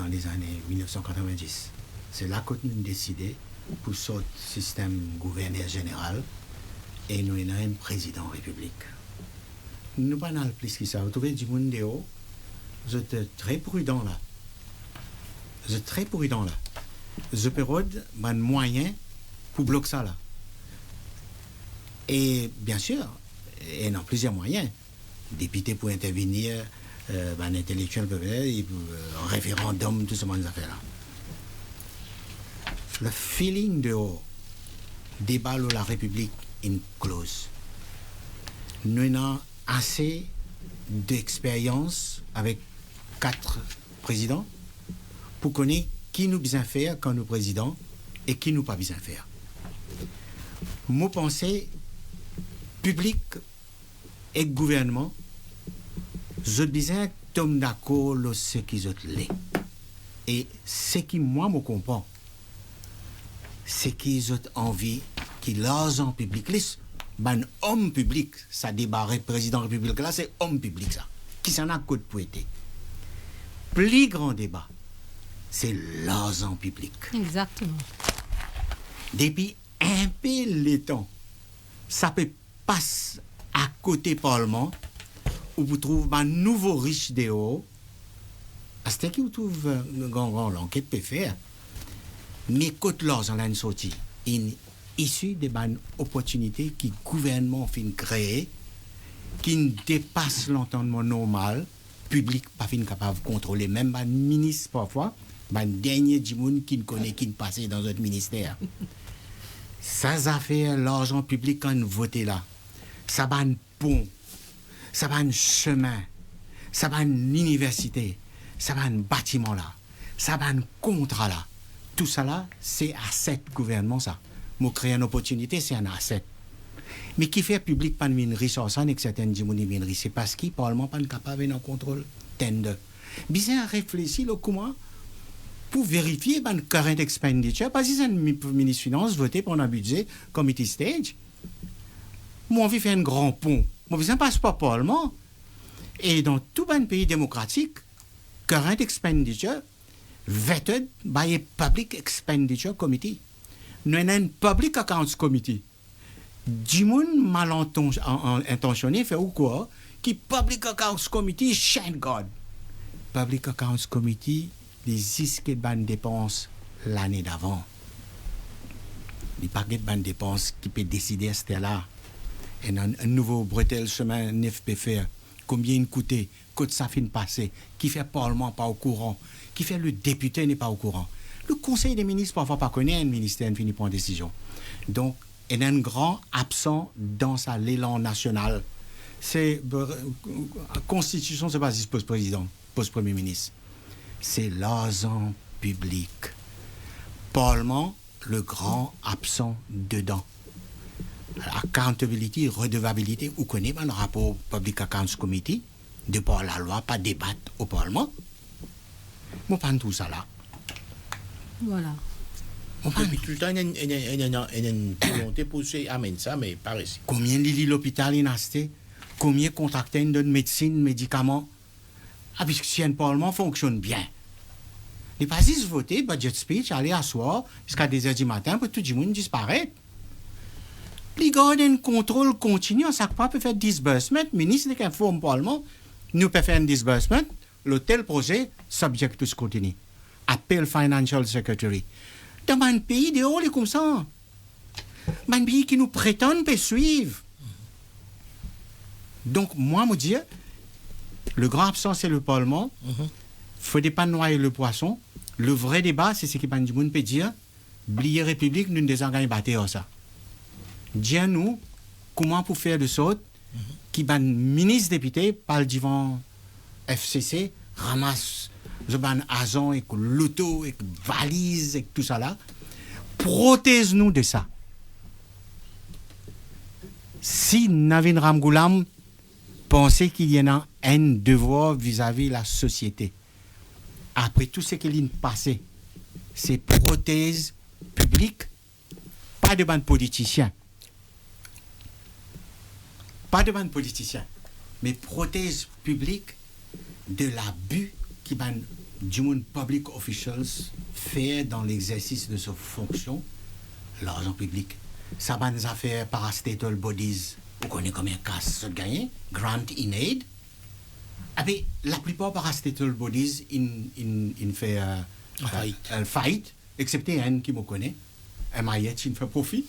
les années 1990. C'est là que nous avons décidé pour ce système gouverneur général et nous avons un président de la République. Nous pas dans le plus que ça. Vous trouvez du monde dehors, vous êtes très prudent là. Vous êtes très prudent là. Je peux un moyen pour bloquer ça là. Et bien sûr, il y a plusieurs moyens. Député pour intervenir, un intellectuel peut faire, un référendum, tout ce genre d'affaires là. Le feeling dehors, débat de la République in close. Nous avons assez d'expérience avec 4 présidents pour connaître qui nous besoin faire quand nous présidents et qui nous pas besoin faire. Moi pensée public et gouvernement, je besoin tomber d'accord sur ce qu'ils ont l'est. Et ce qui moi me comprend, c'est qu'ils ont envie qu'ils l'argent public, ben homme public, ça débarre président de la République là, c'est homme public ça, qui s'en a côte pour être. Plus grand débat, c'est l'argent public. Exactement. Depuis un peu le temps, ça peut passer à côté Parlement, où vous trouvez un nouveau riche dehors, parce que vous trouvez l'enquête peut faire. Mais côté l'argent là, sorti, issu de bonnes opportunités qui le gouvernement fin créer, qui dépasse l'entendement normal, public pas fin capable de contrôler, même un ministre parfois, un dernier du monde qui ne connaît, qui ne passe dans notre ministère. Ça a fait l'argent public quand nous votons là. Ça va un pont, ça va un chemin, ça va une université, ça va un bâtiment là, ça va un contrat là. Tout ça là, c'est asset gouvernement ça. Moi créer une opportunité, c'est un asset. Mais qui fait public pas une ressource et que certaines gens c'est parce qu'il Parlement pas capable de contrôle tender. Bien réfléchir le comment pour vérifier le current expenditure parce que c'est un ministre finance voté pour un budget committee stage. Moi on veut faire un grand pont. Moi besoin passe pas Parlement. Et dans tout un pays démocratique, current expenditure vetted by a public expenditure committee. Nous avons un public accounts committee. Du monde mal intentionné fait ou quoi qui public accounts committee shine God. Public accounts committee les isques de dépenses l'année d'avant. Les paquets de dépenses qui peut décider à ce là. Et un nouveau bretel chemin neuf peut faire. Combien il coûtait, côté ça fin passé, qui fait Parlement pas au courant, qui fait le député n'est pas au courant. Le Conseil des ministres parfois pas connaît un ministère finit prendre décision. Donc, il y a un grand absent dans l'élan national. C'est Constitution, c'est pas si poste président, poste premier ministre. C'est l'argent public. Parlement, le grand absent dedans. Accountability, redevabilité, vous connaissez le rapport Public Accounts Committee, de par la loi, pas débattre au Parlement. Moi, pas tout ça là. Voilà. Depuis tout le temps, il y a une volonté pour amener ça, mais pas ici. Combien de lits l'hôpital il a acheté? Combien de contracteurs de médecine, médicaments? Ah, puisque si un Parlement fonctionne bien. Les pas juste voter, budget speech, aller asseoir jusqu'à 2h du matin pour tout le monde disparaître. Les gardes un contrôle continu, à chaque fois peut faire disbursement, ministre qui informe le Parlement, nous peut faire un disbursement, l'hôtel projet subject to scrutiny. Appel Financial Secretary. Dans un pays de haut, comme ça. Un pays qui nous prétend peut suivre. Donc, moi, me dire, le grand absent, c'est le Parlement. Il ne faut pas noyer le poisson. Le vrai débat, c'est ce que le monde peut dire. Blier République, nous ne désengagons pas ça. Dis-nous comment pour faire de sorte qui ban ministre député parle devant FCC ramasse ban agent et l'auto et valise et tout ça là protège-nous de ça. Si Navin Ramgoolam pensait qu'il y en a un devoir vis-à-vis de la société après tout ce qu'il a passé, c'est prothèse publique, pas de ban politicien. Pas de ban politicien, mais prothèse publique de l'abus qui ban du monde public officials fait dans l'exercice de ses fonctions l'argent public. Ça va nous affaires parastatal bodies, vous connaissez combien de cas ça gagne, grant in aid. Et puis, la plupart parastatal bodies, ils fait Fight. un fight, excepté un qui me connaît, MIH, il fait profit.